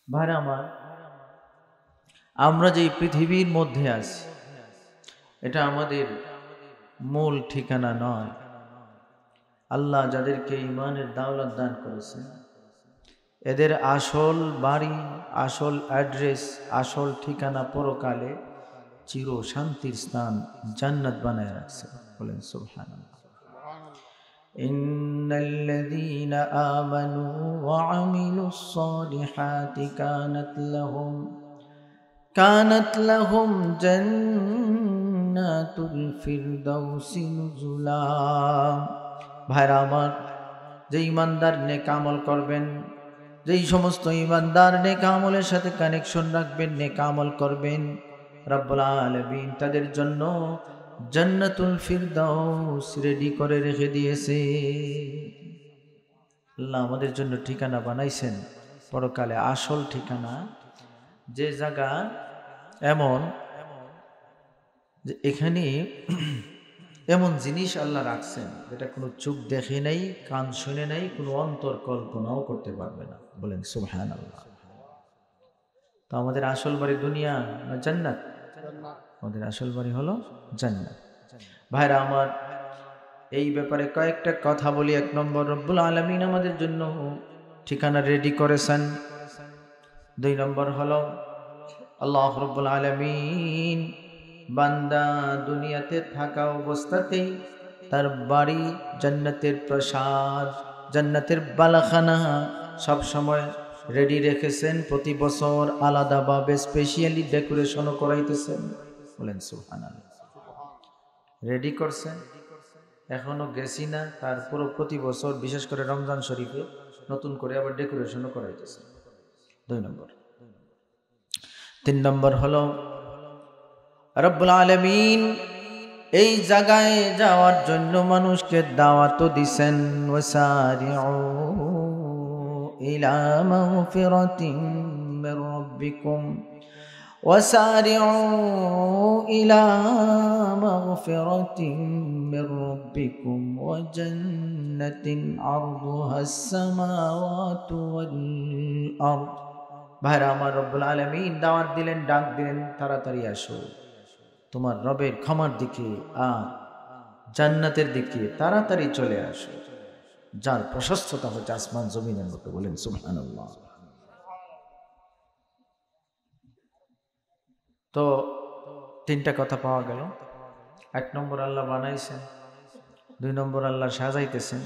ভাইরা আমার, আমরা যে পৃথিবীর মধ্যে আছি এটা আমাদের মূল ঠিকানা নয়। আল্লাহ যাদেরকে ঈমানের দাওলাত দান করেছেন এদের আসল বাড়ি, আসল অ্যাড্রেস, আসল ঠিকানা পরকালে চির শান্তির স্থান জান্নাত বানায় রাখছেন। বলেন সুবহানাল্লাহ। ইন্নাল্লাযীনা আমানু ওয়া আমিলুস সালিহাতি কানাত লাহুম জান্নাতুল ফিরদাউসি নুজুলা। ভাইরা আমার, যে ঈমানদার নেক আমল করবেন, যেই সমস্ত ঈমানদার নেক আমলের সাথে কানেকশন রাখবেন, নেক আমল করবেন, রব্বুল আলামিন তাদের জন্য জান্নাতুল ফিরদাউস রেডি করে রেখে দিয়েছে। আল্লাহ আমাদের জন্য ঠিকানা বানাইছেন পরকালে, আসল ঠিকানা, যে জায়গা এমন যে এখানে এমন জিনিস আল্লাহ রাখছেন যেটা কোনো চোখ দেখে নাই, কান শুনে নাই, কোনো অন্তর কল্পনাও করতে পারবে না। বলেন সুবহানাল্লাহ। তো আমাদের আসল বাড়ি দুনিয়া না জান্নাত? আমাদের আসল বাড়ি হলো জান্নাত। ভাইরা আমার, এই ব্যাপারে কয়েকটা কথা বলি। এক নম্বর, রব্বুল আলামিন আমাদের জন্য ঠিকানা রেডি করেছেন। দুই নম্বর হলো আল্লাহ রব্বুল আলামিন বান্দা দুনিয়াতে থাকা অবস্থাতেই তার বাড়ি, জান্নাতের প্রাসাদ, জান্নাতের বালাখানা সব সময় রেডি রেখেছেন। প্রতি বছর আলাদাভাবে স্পেশালি ডেকোরেশনও করাইতেছেন। বলেন সুবহানাল্লাহ। রেডি করছেন, এখনো গেছি না, তারপর প্রতি বছর বিশেষ করে রমজান শরীফে নতুন করে আবার ডেকোরেশনও করাইতেছেন। দুই নম্বর। তিন নম্বর হলো রব্বুল আলামিন এই জায়গায় যাওয়ার জন্য মানুষকে দাওয়াতও দিছেন। ওয়াসারিউ ইলা মাগফিরাতিন মির রাব্বিকুম ওয়াসারিউ ইলা মাগফিরাতিন মির রাব্বিকুম ওয়া জান্নাতিন আরদুহাস সামাওয়াতু ওয়াল আরদ। ভাইরা আমার, রব্বুল আলামিন দাওয়াত দিলেন, ডাক দিলেন, তাড়াতাড়ি আসো তোমার রবের ক্ষমার দিকে আর জান্নাতের দিকে তাড়াতাড়ি চলে আসো, যার প্রশস্ততা হচ্ছে আসমান জমিনের মতো। বলেন সুবহানাল্লাহ। তো তিনটা কথা পাওয়া গেল। এক নম্বর, আল্লাহ বানাইছেন। দুই নম্বর, আল্লাহ সাজাইতেছেন।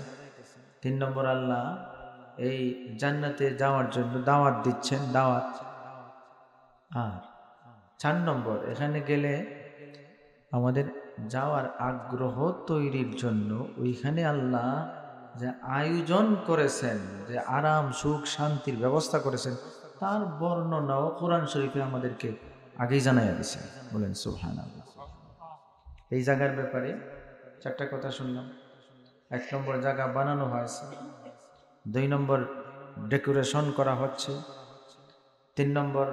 তিন নম্বর, আল্লাহ এই জান্নাতে যাওয়ার জন্য দাওয়াত দিচ্ছেন, দাওয়াত। আর চার নম্বর, এখানে গেলে আমাদের যাওয়ার আগ্রহ তৈরির জন্য ওইখানে আল্লাহ যে আয়োজন করেছেন, যে আরাম সুখ শান্তির ব্যবস্থা করেছেন, তার বর্ণনাও কোরআন শরীফে আমাদেরকে আগেই জানাইয়া দিয়েছেন। বলেন সুবহানাল্লাহ। এই জায়গার ব্যাপারে চারটা কথা শুনলাম। এক নম্বর, জায়গা বানানো হয়েছে। দুই নম্বর, ডেকোরেশন করা হচ্ছে। তিন নম্বর,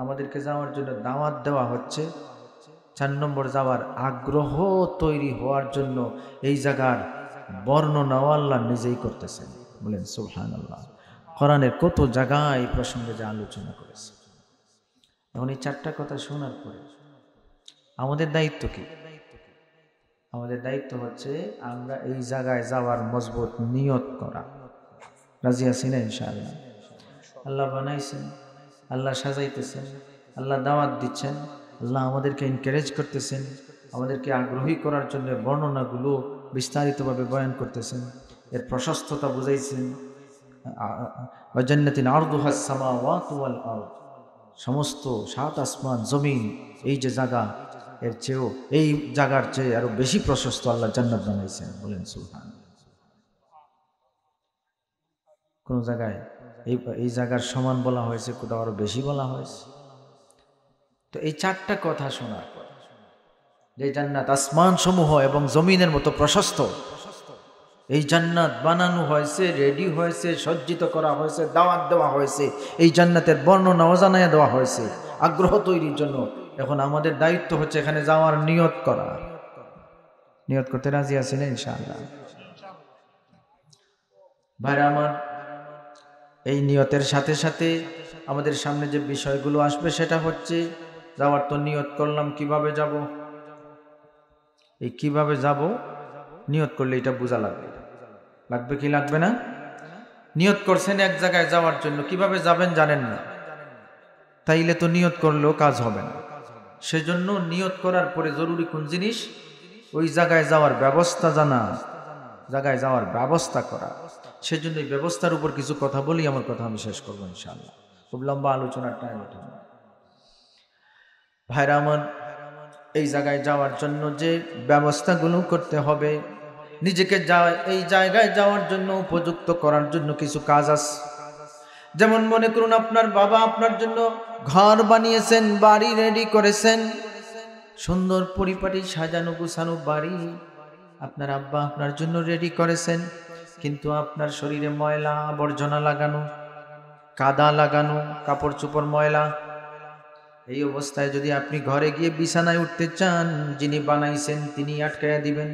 আমাদেরকে যাওয়ার জন্য দাওয়াত দেওয়া হচ্ছে। চার নম্বর, যাওয়ার আগ্রহ তৈরি হওয়ার জন্য এই জায়গার বর্ণনাও আল্লাহ নিজেই করতেছেন। বলেন সুবহানাল্লাহ। কোরআনের কত জায়গায় এই প্রসঙ্গে যে আলোচনা করেছে। এখন এই চারটা কথা শোনার পরে আমাদের দায়িত্ব কি? আমাদের দায়িত্ব হচ্ছে আমরা এই জায়গায় যাওয়ার মজবুত নিয়ত করা। রাজি আছি না ইনশাআল্লাহ? আল্লাহ বানাইছেন, আল্লাহ সাজাইতেছেন, আল্লাহ দাওয়াত দিচ্ছেন, আল্লাহ আমাদেরকে এনকারেজ করতেছেন, আমাদেরকে আগ্রহী করার জন্য বর্ণনাগুলো বিস্তারিতভাবে বয়ান করতেছেন, এর প্রশস্ততা বুঝাইছেন। ওয়া জান্নাতিন আরদুহাস সামাওয়াতু ওয়াল আরদ, সমস্ত সাত আসমান জমিন, এই যে জায়গা, এর চেয়েও এই জায়গার চেয়ে আরো বেশি প্রশস্ত আল্লাহ জান্নাত বানাইছেন। বলেন সুবহানাল্লাহ। কোন জায়গায় এই জায়গার সমান বলা হয়েছে, কোথাও আরো বেশি বলা হয়েছে। তো এই চারটা কথা শোনার পর যে জান্নাত আসমান সমূহ এবং জমিনের মতো প্রশস্ত, এই জান্নাত বানানো হয়েছে, রেডি হয়েছে, সজ্জিত করা হয়েছে, দাওয়াত দেওয়া হয়েছে, এই জান্নাতের বর্ণনাও জানাইয়া দেওয়া হয়েছে আগ্রহ তৈরির জন্য। এখন আমাদের দায়িত্ব হচ্ছে এখানে যাওয়ার নিয়ত করা। নিয়ত করতে রাজি আছেন ইনশাআল্লাহ? ভাইরা আমার, এই নিয়তের সাথে সাথে আমাদের সামনে যে বিষয়গুলো আসবে সেটা হচ্ছে যাওয়ার তো নিয়ত করলাম, কিভাবে যাব? এই কিভাবে যাব নিয়ত করলে এটা বোঝা লাগবে, লাগবে কি লাগবে না? নিয়ত করছেন এক জায়গায় যাওয়ার জন্য, কিভাবে যাবেন জানেন না, তাইলে তো নিয়ত করলেও কাজ হবে না। সেজন্য নিয়ত করার পরে জরুরি কোন জিনিস? ওই জায়গায় যাওয়ার ব্যবস্থা জানা, জায়গায় যাওয়ার ব্যবস্থা করা। সেজন্য এই ব্যবস্থার উপর কিছু কথা বলি, আমার কথা আমি শেষ করবো ইনশাআল্লাহ, খুব লম্বা আলোচনার টাইম ওঠে না। ভাইরা আমার, এই জায়গায় যাওয়ার জন্য যে ব্যবস্থাগুলো করতে হবে, নিজেকে এই জায়গায় যাওয়ার জন্য উপযুক্ত করার জন্য কিছু কাজ আছে। যেমন মনে করুন আপনার বাবা আপনার জন্য ঘর বানিয়েছেন, বাড়ি রেডি করেছেন, সুন্দর পরিপাটি সাজানো গুছানো বাড়ি আপনার আব্বা আপনার জন্য রেডি করেছেন, কিন্তু আপনার শরীরে ময়লা আবর্জনা লাগানো, কাদা লাগানো, কাপড় চোপড় ময়লা। এই অবস্থায় যদি আপনি ঘরে গিয়ে বিছানায় উঠতে চান, যিনি বানাইছেন তিনি আটকাইয়া দিবেন।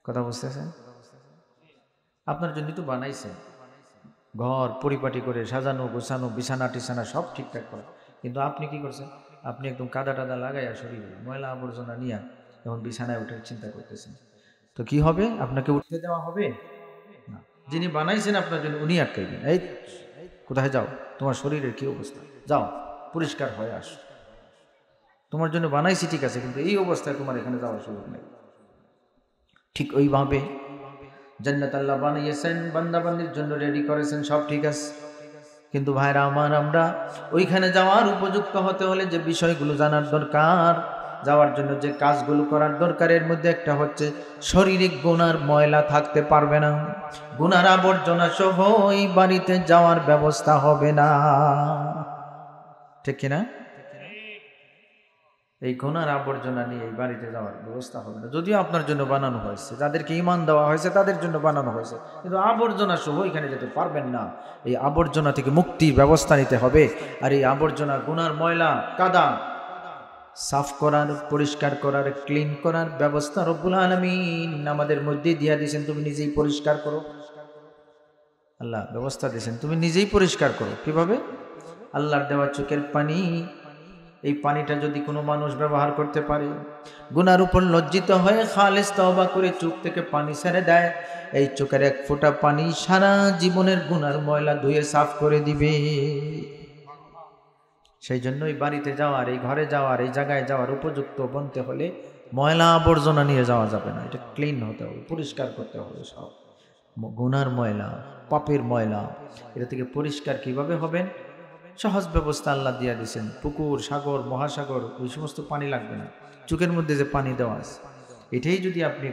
কথা বুঝতেছেন? আপনার জন্য তো বানাইছেন, ঘর পরিপাটি করে সাজানো গোছানো, বিছানা টিছানা সব ঠিকঠাক করা, কিন্তু আপনি কি করছেন? আপনি একদম কাদা টাদা লাগাইয়া শরীরে ময়লা আবর্জনা নিয়ে যখন বিছানায় উঠে চিন্তা করতেছেন, তো কি হবে? আপনাকে উঠতে দেওয়া হবে না। যিনি বানাইছেন আপনার জন্য উনি আটকাইবেন, এই কোথায় যাও, তোমার শরীরের কি অবস্থা, যাও পরিষ্কার হয়ে আস, তোমার জন্য বানাইছি ঠিক আছে, কিন্তু এই অবস্থায় তোমার এখানে যাওয়ার সুযোগ নেই। ঠিক ওইভাবে জান্নাত আল্লাহ বানিয়েছেন, বান্দাবান্দির জন্য রেডি করেছেন, সব ঠিক আছে, কিন্তু ভাইরা আমার, আমরা ওইখানে যাওয়ার উপযুক্ত হতে হলে যে বিষয়গুলো জানার দরকার, যাওয়ার জন্য যে কাজগুলো করার দরকার, এর মধ্যে একটা হচ্ছে শারীরিক গুনার ময়লা থাকতে পারবে না, গুনার আবর্জনা সহ এই বাড়িতে যাওয়ার ব্যবস্থা হবে না, ঠিক কিনা? এই গুনার আবর্জনা নিয়ে এই বাড়িতে যাওয়ার ব্যবস্থা হবে না। যদিও আপনার জন্য বানানো হয়েছে, যাদেরকে ঈমান দেওয়া হয়েছে তাদের জন্য বানানো হয়েছে, কিন্তু আবর্জনা সহ এখানে যেতে পারবেন না। এই আবর্জনা থেকে মুক্তির ব্যবস্থা নিতে হবে। আর এই আবর্জনা, গুনার ময়লা, কাদা সাফ করার, পরিষ্কার করার, ক্লিন করার ব্যবস্থা রব্বুল আলামিন আমাদের মধ্যে দিয়া দিয়েছেন। তুমি নিজেই পরিষ্কার করো, আল্লাহ ব্যবস্থা দিয়েছেন, তুমি নিজেই পরিষ্কার করো। কিভাবে? আল্লাহর দেওয়া চোখের পানি, এই পানিটা যদি কোনো মানুষ ব্যবহার করতে পারে, গুনার উপর লজ্জিত হয়ে খালেস তওবা করে চোখ থেকে পানি ছেড়ে দেয়, এই চোখের এক ফোঁটা পানি সারা জীবনের গুনার ময়লা ধুয়ে সাফ করে দিবে। সেই জন্য এই বাড়িতে যাওয়ার, এই ঘরে যাওয়ার, এই জায়গায় যাওয়ার উপযুক্ত বনতে হলে ময়লা আবর্জনা নিয়ে যাওয়া যাবে না, এটা ক্লিন হতে হবে, পরিষ্কার করতে হবে। সব গুনার ময়লা, পাপের ময়লা, এটা থেকে পরিষ্কার কিভাবে হবেন? সহজ ব্যবস্থা আল্লাহ দিয়া দিয়েছেন। পুকুর, সাগর, মহাসাগর, ওই সমস্ত পানি লাগবে না। চোখের মধ্যে যে পানি দেওয়া আছে, এটাই যদি আপনি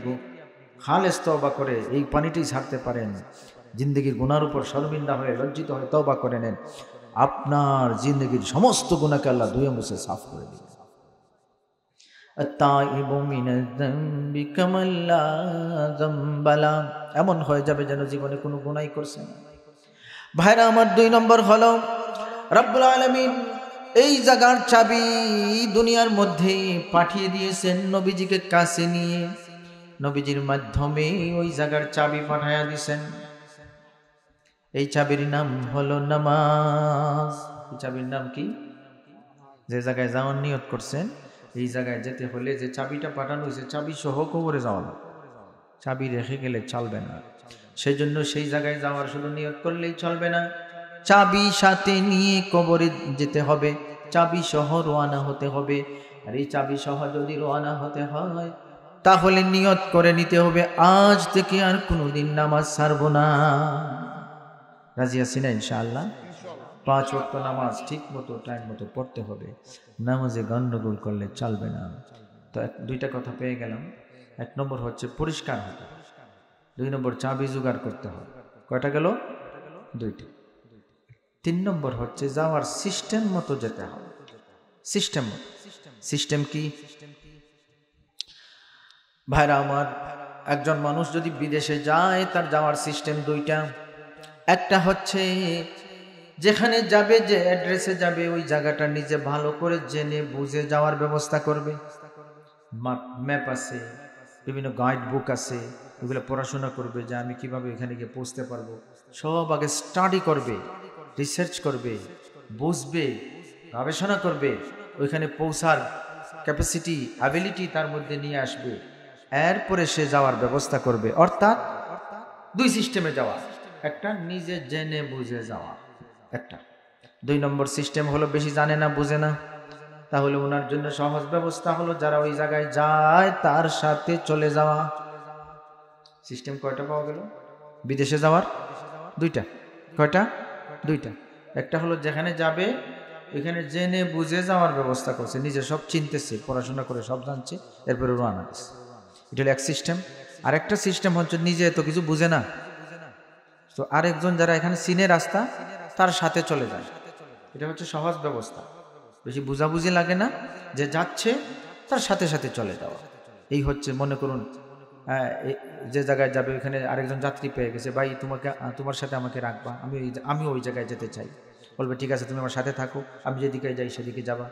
খালেস তওবা করে এই পানিটাই ছাড়তে পারেন, জিন্দগির গুনার উপর শর্মিন্দা হয়ে লজ্জিত হয়ে তওবা করে নেন, আপনার জিন্দগির সমস্ত গুনাহকে আল্লাহ ধুয়ে মুছে সাফ করে দিবেন। এমন হয়ে যাবে যেন জীবনে কোনো গুনাহ করছেন। ভাইরা আমার, 2 নম্বর হলো রব্বুল আলামিন এই জায়গার চাবি দুনিয়ার মধ্যে পাঠিয়ে দিয়েছেন নবীজিকে কাছে নিয়ে, নবীজির মাধ্যমে ওই জায়গার চাবি পাঠায়া দিয়েছেন। এই চাবির নাম হলো নামাজ। এই চাবির নাম কি? যে জায়গায় যাওয়ার নিয়ত করছেন, এই জায়গায় যেতে হলে যে চাবিটা পাঠানো হয়েছে, চাবি সহ কবরে যাওয়া না, চাবি রেখে গেলে চলবে না। সেই জন্য সেই জায়গায় যাওয়ার শুধু নিয়ত করলেই চলবে না, চাবি সাথে নিয়ে কবরে যেতে হবে, চাবি সহ রওনা হতে হবে। আর এই চাবি সহ যদি রওনা হতে হয়, তাহলে নিয়ত করে নিতে হবে, আজ থেকে আর কোনোদিন নামাজ ছাড়ব না। রাজি আছি না ইনশাআল্লাহ? 5 ওয়াক্ত নামাজ ঠিক মতো টাইম মতো পড়তে হবে, নামাজে গন্ডগোল করলে চলবে না। তো 2টা কথা পেয়ে গেলাম। 1 নম্বর হচ্ছে পরিষ্কার হতে হবে, 2 নম্বর চাবি জোগাড় করতে হবে। কয়টা গেল? 2টা। 3 নম্বর হচ্ছে যাওয়ার সিস্টেম মতো যেতে হবে। সিস্টেম মতো। সিস্টেম কি? ভাইরা আমার, একজন মানুষ যদি বিদেশে যায়, তার যাওয়ার সিস্টেম 2টা। একটা হচ্ছে যেখানে যাবে, যে অ্যাড্রেসে যাবে, ওই জায়গাটা নিজে ভালো করে জেনে বুঝে যাওয়ার ব্যবস্থা করবে। ম্যাপ আছে, বিভিন্ন গাইড বুক আছে, ওগুলো পড়াশোনা করবে যে আমি কিভাবে এখানে গিয়ে পৌঁছতে পারবো, সব আগে স্টাডি করবে। রিসার্চ করবে, বুঝবে, গবেষণা করবে, ওইখানে পৌঁছার ক্যাপাসিটি, অ্যাবিলিটি তার মধ্যে নিয়ে আসবে, এরপরে সে যাওয়ার ব্যবস্থা করবে। অর্থাৎ দুই সিস্টেমে যাওয়া, একটা নিজে জেনে বুঝে যাওয়া একটা, 2 নম্বর সিস্টেম হলো বেশি জানে না, বুঝে না, তাহলে ওনার জন্য সহজ ব্যবস্থা হলো যারা ওই জায়গায় যায় তার সাথে চলে যাওয়া। সিস্টেম কয়টা পাওয়া গেল? বিদেশে যাওয়ার 2টা। কয়টা? 2টা। একটা হলো যেখানে যাবে ওইখানে জেনে বুঝে যাওয়ার ব্যবস্থা করছে, নিজে সব চিনতেছে, পড়াশোনা করে সব জানছে, এরপরে রওনা দিচ্ছে, এটা হলো এক সিস্টেম। আর একটা সিস্টেম হচ্ছে নিজে তো কিছু বুঝে না, তো আরেকজন যারা এখানে চিনে রাস্তা তার সাথে চলে যায়, এটা হচ্ছে সহজ ব্যবস্থা, বেশি বুঝাবুঝি লাগে না, যে যাচ্ছে তার সাথে সাথে চলে যাওয়া। এই হচ্ছে, মনে করুন যে জায়গায় যাবে ওইখানে আরেকজন যাত্রী পেয়ে গেছে, ভাই তোমার সাথে আমাকে রাখবা, আমি ওই জায়গায় যেতে চাই, বলবে ঠিক আছে তুমি আমার সাথে থাকো, আমি যেদিকে যাই সেদিকে যাবা।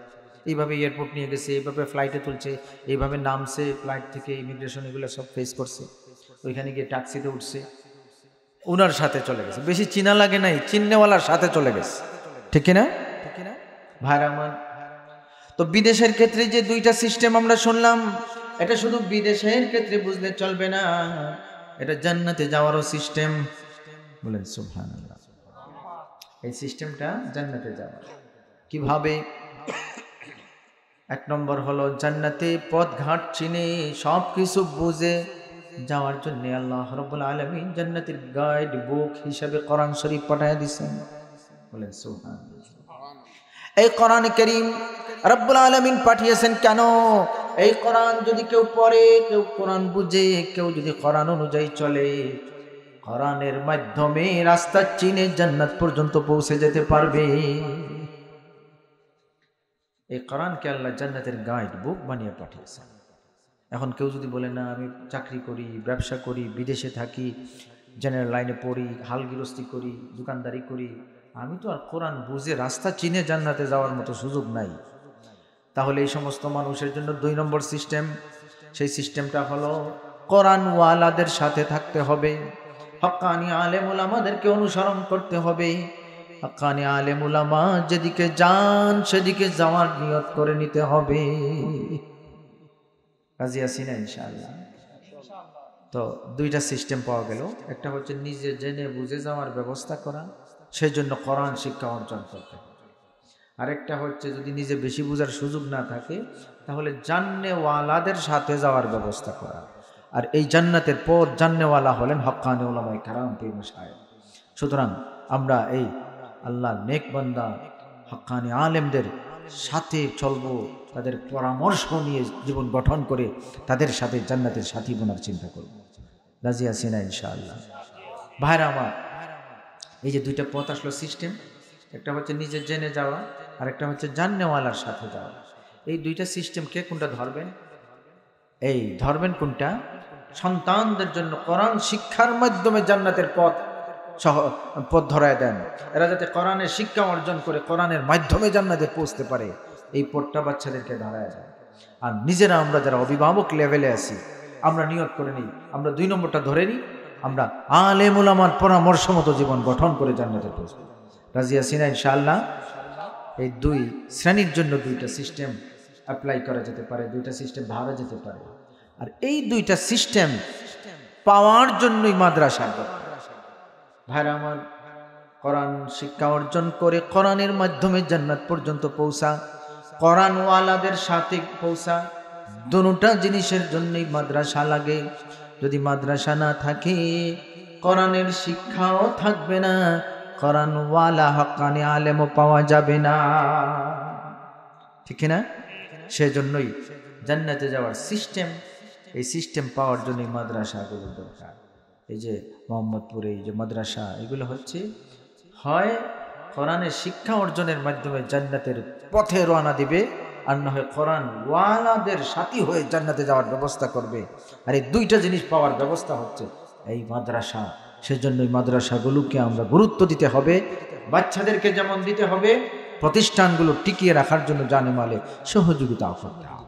এইভাবে এয়ারপোর্ট নিয়ে গেছে, এইভাবে ফ্লাইটে তুলছে, এইভাবে নামছে ফ্লাইট থেকে, ইমিগ্রেশন এগুলো সব ফেস করছে, ওইখানে গিয়ে ট্যাক্সিতে উঠছে, ওনার সাথে চলে গেছে, বেশি চিনা লাগে নাই, চিন্নেওয়ালার সাথে চলে গেছে, ঠিক কিনা ভাইরা আমার? তো বিদেশের ক্ষেত্রে যে 2টা সিস্টেম আমরা শুনলাম, এটা শুধু বিদেশের ক্ষেত্রে বুঝলে চলবে না, এটা জান্নাতে যাওয়ারও সিস্টেম। বলেন সুবহানাল্লাহ। এই সিস্টেমটা জান্নাতে যাওয়ার কিভাবে? 1 নম্বর হলো জান্নাতে পথ ঘাট চিনে সব কিছু বুঝে যাওয়ার জন্য আল্লাহ রাব্বুল আলামিন জান্নাতের গাইড বুক হিসেবে কোরআন শরীফ পাঠিয়ে দিয়েছেন। বলেন সুবহানাল্লাহ। এই কোরআন কারীম রব্বুল আলামিন পাঠিয়েছেন কেন? এই কোরআন যদি কেউ পড়ে, কেউ কোরআন বুঝে, কেউ যদি কোরআন অনুযায়ী চলে, কোরআনের মাধ্যমে রাস্তা চিনে জান্নাত পর্যন্ত পৌঁছে যেতে পারবে। এই কোরআনকে আল্লাহ জান্নাতের গাইড বুক বানিয়ে পাঠিয়েছেন। এখন কেউ যদি বলে না আমি চাকরি করি, ব্যবসা করি, বিদেশে থাকি, জেনারেল লাইনে পড়ি, হাল গৃহস্থী করি, দোকানদারি করি, আমি তো আর কোরআন বুঝে রাস্তা চিনে জান্নাতে যাওয়ার মতো সুযোগ নাই, তাহলে এই সমস্ত মানুষের জন্য 2 নম্বর সিস্টেম, সেই সিস্টেমটা হলো কোরআনওয়ালাদের সাথে থাকতে হবে, হক্কানি আলেম উলামাদেরকে অনুসরণ করতে হবে। হক্কানি আলেম উলামা যেদিকে যান সেদিকে যাওয়ার নিয়ত করে নিতে হবে। রাজি আছি না ইনশাআল্লাহ? তো 2টা সিস্টেম পাওয়া গেল, একটা হচ্ছে নিজে জেনে বুঝে যাওয়ার ব্যবস্থা করা, সেই জন্য কোরআন শিক্ষা অর্জন করতে হবে। আরেকটা হচ্ছে যদি নিজে বেশি বোঝার সুযোগ না থাকে তাহলে জান্নেওয়ালাদের সাথে যাওয়ার ব্যবস্থা করা। আর এই জান্নাতের পথ জান্নেওয়ালা হলেন হক্কানি উলামায়ে কেরাম, পীর মাশায়েখ। সুতরাং আমরা এই আল্লাহর নেক বান্দা হক্কানি আলেমদের সাথে চলবো, তাদের পরামর্শ নিয়ে জীবন গঠন করে তাদের সাথে জান্নাতের সাথী বোনার চিন্তা করব। রাজি আছি না ইনশাআল্লাহ? ভাইরা আমার, এই যে 2টা পথ আসলো সিস্টেম, একটা হচ্ছে নিজে জেনে যাওয়া, আর একটা হচ্ছে জান্নেওয়ালার সাথে যাওয়া। এই 2টা সিস্টেম কে কোনটা ধরবেন? এই ধরবেন কোনটা? সন্তানদের জন্য কোরআন শিক্ষার মাধ্যমে জান্নাতের পথ ধরায় দেন, এরা যাতে কোরআনের শিক্ষা অর্জন করে কোরআনের মাধ্যমে জান্নাতে পৌঁছতে পারে, এই পথটা বাচ্চাদেরকে ধরায় দেন। আর নিজেরা আমরা যারা অভিভাবক লেভেলে আছি, আমরা নিয়ত করে নিই, আমরা 2 নম্বরটা ধরে নিই, আমরা আলেম উলামার পরামর্শ মতো জীবন গঠন করে জান্নাতে পৌঁছব। রাজি আছি না ইনশাআল্লাহ? এই 2 শ্রেণীর জন্য 2টা সিস্টেম অ্যাপ্লাই করা যেতে পারে, 2টা সিস্টেম ধরা যেতে পারে। আর এই 2টা সিস্টেম পাওয়ার জন্যই মাদ্রাসা দরকার। ভাইরা আমার, কোরআন শিক্ষা অর্জন করে কোরআনের মাধ্যমে জান্নাত পর্যন্ত পৌঁছা, কোরআনওয়ালাদের সাথে পৌঁছা, দুটো জিনিসের জন্যই মাদ্রাসা লাগে। যদি মাদ্রাসা না থাকে কোরআনের শিক্ষাও থাকবে না, কোরআনওয়ালা হক্কানি আলেমও পাওয়া যাবে না, ঠিক না? সেজন্যই জান্নাতে যাওয়ার সিস্টেম, এই সিস্টেম পাওয়ার জন্যই মাদ্রাসাগুলো দরকার। এই যে মোহাম্মদপুরে এই যে মাদ্রাসা, এগুলো হচ্ছে হয় কোরআনের শিক্ষা অর্জনের মাধ্যমে জান্নাতের পথে রওনা দিবে, আর না হয় কোরআন ওয়ালাদের সাথী হয়ে জান্নাতে যাওয়ার ব্যবস্থা করবে। আর এই 2টা জিনিস পাওয়ার ব্যবস্থা হচ্ছে এই মাদ্রাসা। সেজন্য এই মাদ্রাসাগুলোকে আমরা গুরুত্ব দিতে হবে, বাচ্চাদেরকে যেমন দিতে হবে, প্রতিষ্ঠানগুলো টিকিয়ে রাখার জন্য জানে মালে সহযোগিতা করতে হবে।